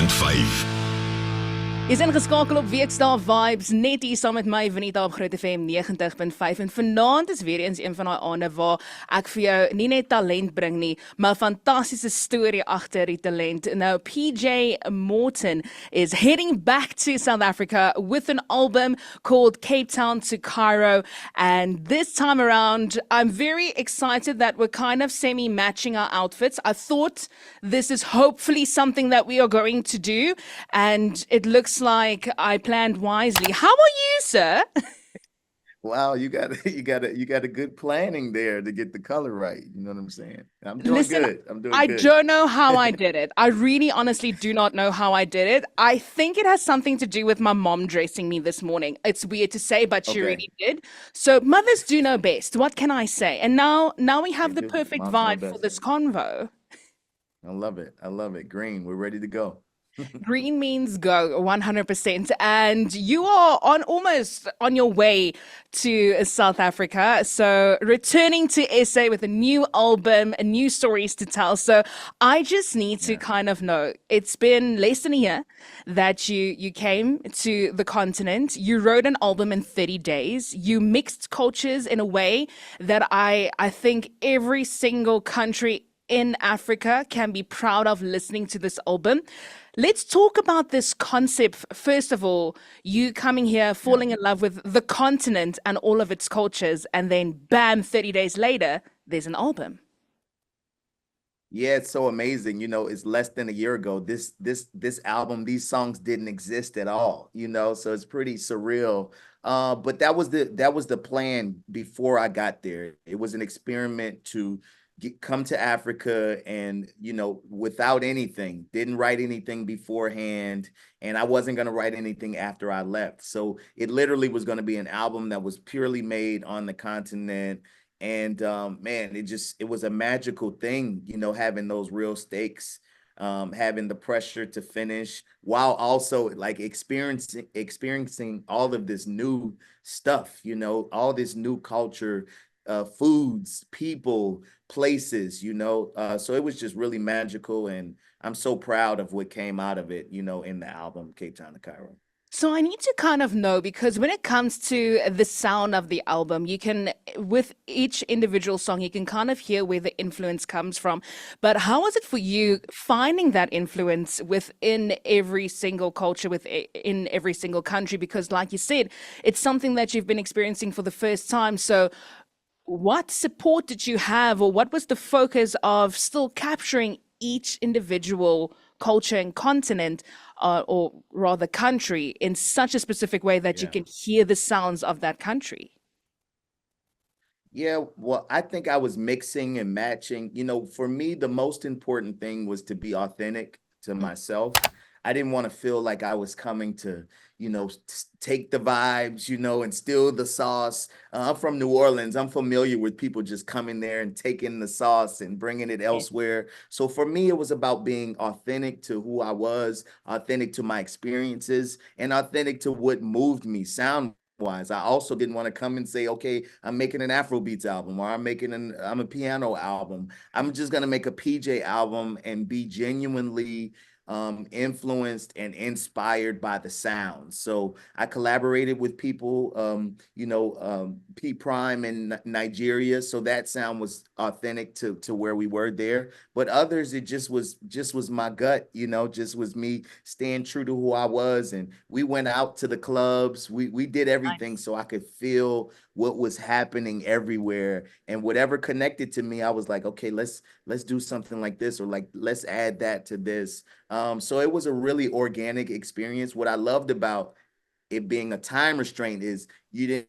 90.5. Is ingeskakel op Weekdae Vibes, net hier saam met my Venita op Groot FM 90.5 en vanaand is weer eens een van daai aande waar ek vir jou nie net talent bring nie, maar fantastiese storie agter die talent. Now PJ Morton is heading back to South Africa with an album called Cape Town to Cairo, and this time around I'm very excited that we're kind of semi-matching our outfits. I thought this is hopefully something that we are going to do, and it looks like I planned wisely. How are you, sir? Wow, you got a good planning there to get the color right. You know what I'm saying? I'm doing good. I don't know how I did it. I really honestly do not know how I did it. I think it has something to do with my mom dressing me this morning. It's weird to say, but she really did. So mothers do know best. What can I say? And now we have the perfect vibe for this convo. I love it. I love it. Green, we're ready to go. Green means go, 100%. And you are almost on your way to South Africa. So returning to SA with a new album, new stories to tell. So I just need to kind of know, it's been less than a year that you came to the continent. You wrote an album in 30 days. You mixed cultures in a way that I think every single country in Africa can be proud of listening to this album. Let's talk about this concept. First of all, you coming here, falling in love with the continent and all of its cultures, and then bam, 30 days later, there's an album. Yeah, it's so amazing. You know, it's less than a year ago. This album, these songs didn't exist at all, you know, so it's pretty surreal. But that was the plan before I got there. It was an experiment to come to Africa and, you know, without anything, didn't write anything beforehand, and I wasn't going to write anything after I left. So it literally was going to be an album that was purely made on the continent. And man, it was a magical thing, you know, having those real stakes, having the pressure to finish while also like experiencing all of this new stuff, you know, all this new culture, foods, people, places, you know, so it was just really magical, and I'm so proud of what came out of it, you know, in the album Cape Town to Cairo. So I need to kind of know, because when it comes to the sound of the album, you can, with each individual song, you can kind of hear where the influence comes from. But how was it for you finding that influence within every single culture, in every single country? Because like you said, it's something that you've been experiencing for the first time. So what support did you have, or what was the focus of still capturing each individual culture and continent, or rather country, in such a specific way that you can hear the sounds of that country? Yeah, well, I think I was mixing and matching. You know, for me, the most important thing was to be authentic to myself. I didn't want to feel like I was coming to, you know, take the vibes, you know, and steal the sauce. I'm from New Orleans. I'm familiar with people just coming there and taking the sauce and bringing it elsewhere. So for me, it was about being authentic to who I was, authentic to my experiences, and authentic to what moved me sound-wise. I also didn't want to come and say, okay, I'm making an Afrobeats album, or I'm a piano album. I'm just going to make a PJ album and be genuinely influenced and inspired by the sounds. So I collaborated with people, you know, P Prime in Nigeria. So that sound was authentic to where we were there. But others, it just was my gut, you know, just was me staying true to who I was. And we went out to the clubs. We did everything so I could feel what was happening everywhere, and whatever connected to me, I was like, okay, let's do something like this, or like, let's add that to this. So it was a really organic experience. What I loved about it being a time restraint is you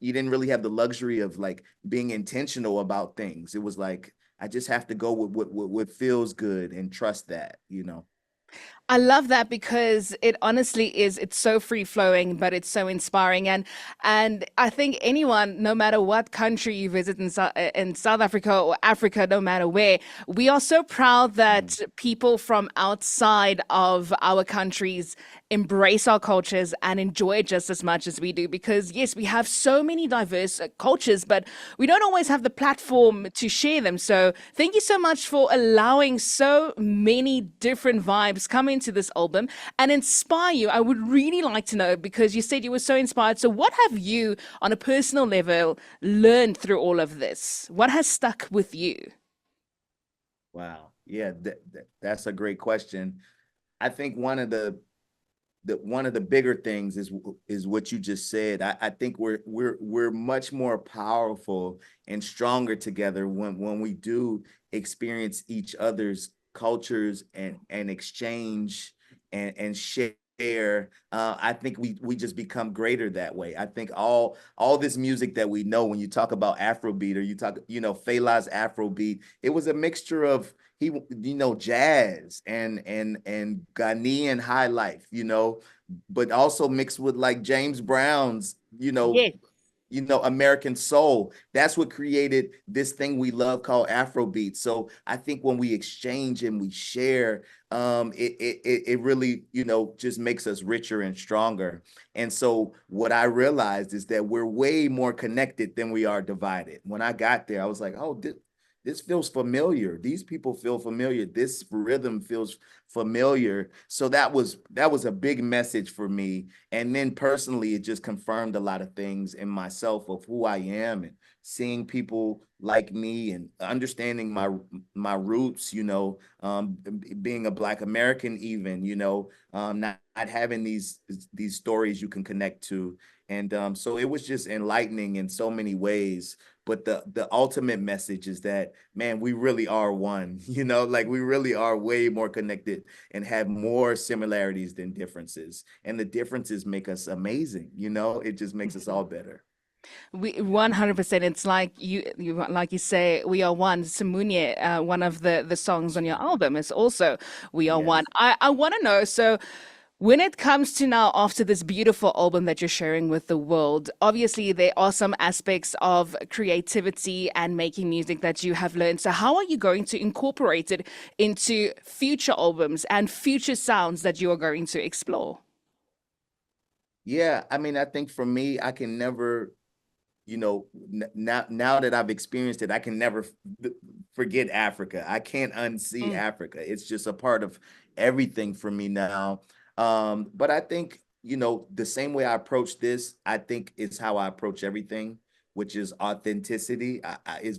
didn't really have the luxury of like being intentional about things. It was like, I just have to go with what feels good and trust that, you know. I love that, because it honestly is, it's so free flowing, but it's so inspiring. And I think anyone, no matter what country you visit in South Africa or Africa, no matter where, we are so proud that people from outside of our countries embrace our cultures and enjoy it just as much as we do. Because, yes, we have so many diverse cultures, but we don't always have the platform to share them. So, thank you so much for allowing so many different vibes come into this album and inspire you. I would really like to know, because you said you were so inspired. So, what have you, on a personal level, learned through all of this? What has stuck with you? Wow. Yeah, that's a great question. I think one of the bigger things is what you just said. I think we're much more powerful and stronger together when we do experience each other's cultures and exchange and share. I think we just become greater that way. I think all this music that we know, when you talk about Afrobeat, or you talk, Fela's Afrobeat, it was a mixture of jazz and Ghanaian high life, but also mixed with like James Brown's, Yes. American soul. That's what created this thing we love called Afrobeat. So I think when we exchange and we share, it really, just makes us richer and stronger. And so what I realized is that we're way more connected than we are divided. When I got there, I was like, oh, this feels familiar. These people feel familiar. This rhythm feels familiar. So that was a big message for me. And then personally, it just confirmed a lot of things in myself of who I am, and seeing people like me and understanding my roots, being a Black American, even, not having these stories you can connect to. And so it was just enlightening in so many ways. But the ultimate message is that, man, we really are one, like we really are way more connected and have more similarities than differences. And the differences make us amazing, it just makes us all better. We 100%. It's like like you say, we are one. Simunye, one of the songs on your album is also "We Are One." Yes. I want to know. So, when it comes to now, after this beautiful album that you're sharing with the world, obviously there are some aspects of creativity and making music that you have learned. So, how are you going to incorporate it into future albums and future sounds that you are going to explore? Yeah, I mean, I think for me, I can never, now that I've experienced it, I can never forget Africa. I can't unsee Mm. Africa. It's just a part of everything for me now. But I think, the same way I approach this, I think it's how I approach everything, which is authenticity. It's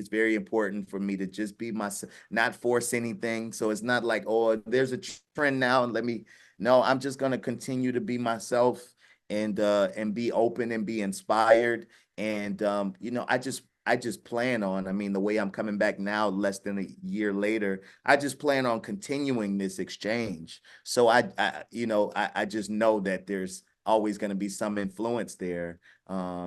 very important for me to just be myself, not force anything. So it's not like, oh, there's a trend now and no, I'm just gonna continue to be myself and be open and be inspired. And I just plan on, I mean, the way I'm coming back now, less than a year later, I just plan on continuing this exchange. So I just know that there's always going to be some influence there,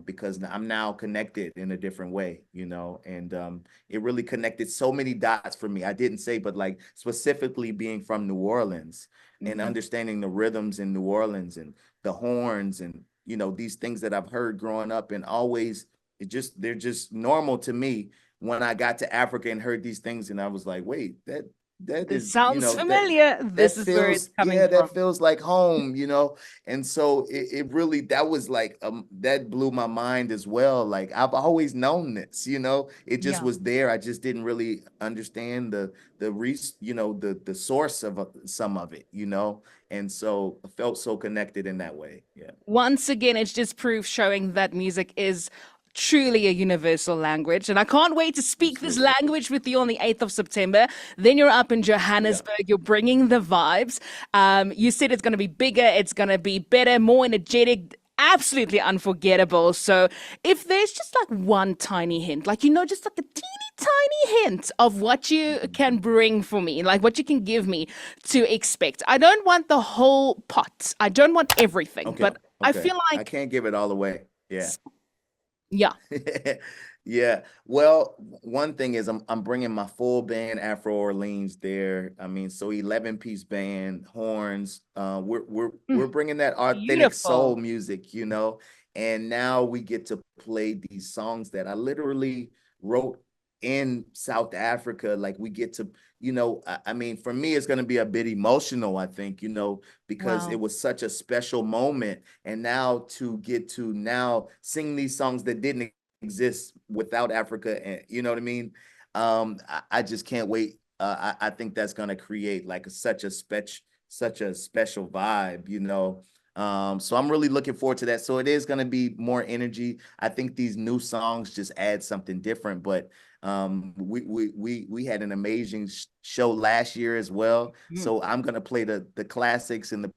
because I'm now connected in a different way, and it really connected so many dots for me. I didn't say, but like specifically being from New Orleans and Mhm. understanding the rhythms in New Orleans and the horns and, these things that I've heard growing up, and always they're just normal to me. When I got to Africa and heard these things, and I was like, wait, that This is, sounds familiar. This that is where it's feels, coming yeah, from. that feels like home, and so it really, that was like, that blew my mind as well. Like, I've always known this, it just Yeah. was there. I just didn't really understand the source of some of it, and so I felt so connected in that way. Yeah. Once again, it's just proof showing that music is truly a universal language. And I can't wait to speak this Absolutely. language with you on the 8th of September. Then you're up in Yeah. Johannesburg. You're bringing the vibes. You said it's going to be bigger, it's going to be better, more energetic. Absolutely unforgettable. So, if there's just like one tiny hint, like, just like a teeny tiny hint of what you Mhm. can bring for me, like what you can give me to expect. I don't want the whole pot. I don't want everything, Okay. but I Okay. feel I like, can't give it all away. Yeah. yeah. Yeah. Well, one thing is I'm bringing my full band Afro Orleans there. I mean, so 11-piece band, horns. We're Mm, bringing that authentic soul beautiful. music, and now we get to play these songs that I literally wrote in South Africa, like we get to, I mean, for me, it's going to be a bit emotional, I think, because it Wow. was such a special moment. And now to get to now sing these songs that didn't exist without Africa, and you know what I mean? I just can't wait. I think that's going to create like such a special vibe, so I'm really looking forward to that. So it is going to be more energy. I think these new songs just add something different, but we had an amazing show last year as well. Mm. So I'm going to play the classics and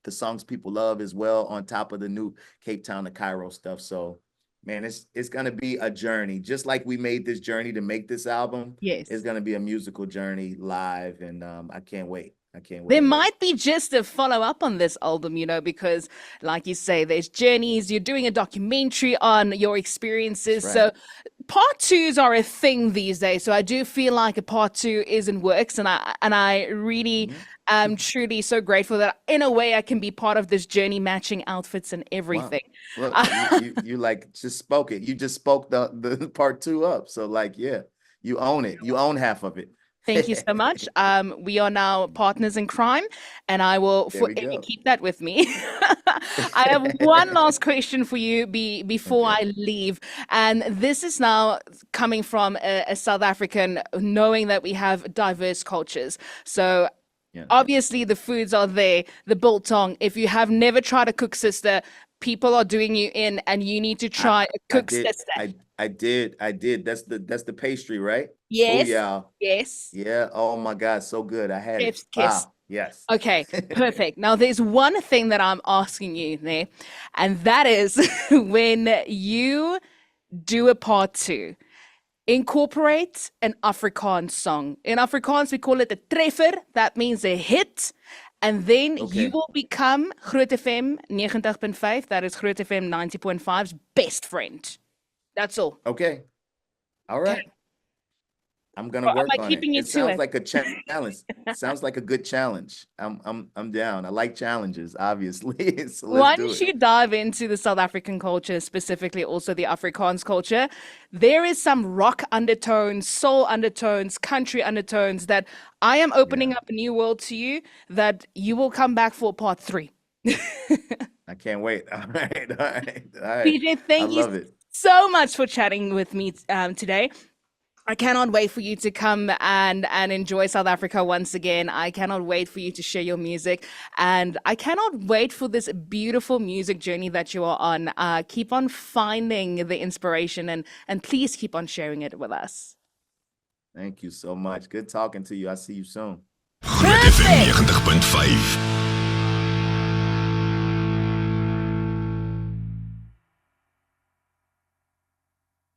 the songs people love as well, on top of the new Cape Town to Cairo stuff. So man, it's going to be a journey. Just like we made this journey to make this album, it's Yes. going to be a musical journey live. And I can't wait. I can't There wait. might be just a follow up on this album, because, like you say, there's journeys. You're doing a documentary on your experiences. That's So, right. part twos are a thing these days. So, I do feel like a part two is in works, and I really Mhm. am truly so grateful that, in a way, I can be part of this journey, matching outfits and Wow. everything. Look, you like just spoke it. You just spoke the part two up. So like, yeah, you own it. You own half of it. Thank you so much. We are now partners in crime, and I will There we forever go. keep that with me. I have one last question for you before Okay. I leave, and this is now coming from a South African, knowing that we have diverse cultures. So Yeah. obviously the foods are there, the biltong. If you have never tried a cook sister, people are doing you in, and you need to I try a I cook did. sister. I did. That's the pastry, right? Oh Yes, yeah. yes. Yeah. Oh my God, so good. I had it. Chef's kiss. Wow. Yes. Okay, perfect. Now, there's one thing that I'm asking you there, and that is when you do a part two, incorporate an Afrikaans song. In Afrikaans, we call it a treffer. That means a hit. And then you Okay. will become Groot FM 90.5. That is Groot FM 90.5's best friend. That's all. Okay. All Okay. right. I'm gonna Or am work I on it. keeping you It to sounds it? like a challenge. Sounds like a good challenge. I'm down. I like challenges, obviously. So let's do Once it. you dive into the South African culture, specifically also the Afrikaans culture, there is some rock undertones, soul undertones, country undertones that I am Yeah. opening up a new world to you that you will come back for part three. I can't wait. All right. All right. All right. PJ, I thank you love it. so much for chatting with me today. I cannot wait for you to come and enjoy South Africa once again. I cannot wait for you to share your music, and I cannot wait for this beautiful music journey that you are on. Keep on finding the inspiration, and please keep on sharing it with us. Thank you so much. Good talking to you. I'll see you soon. Groot FM 90.5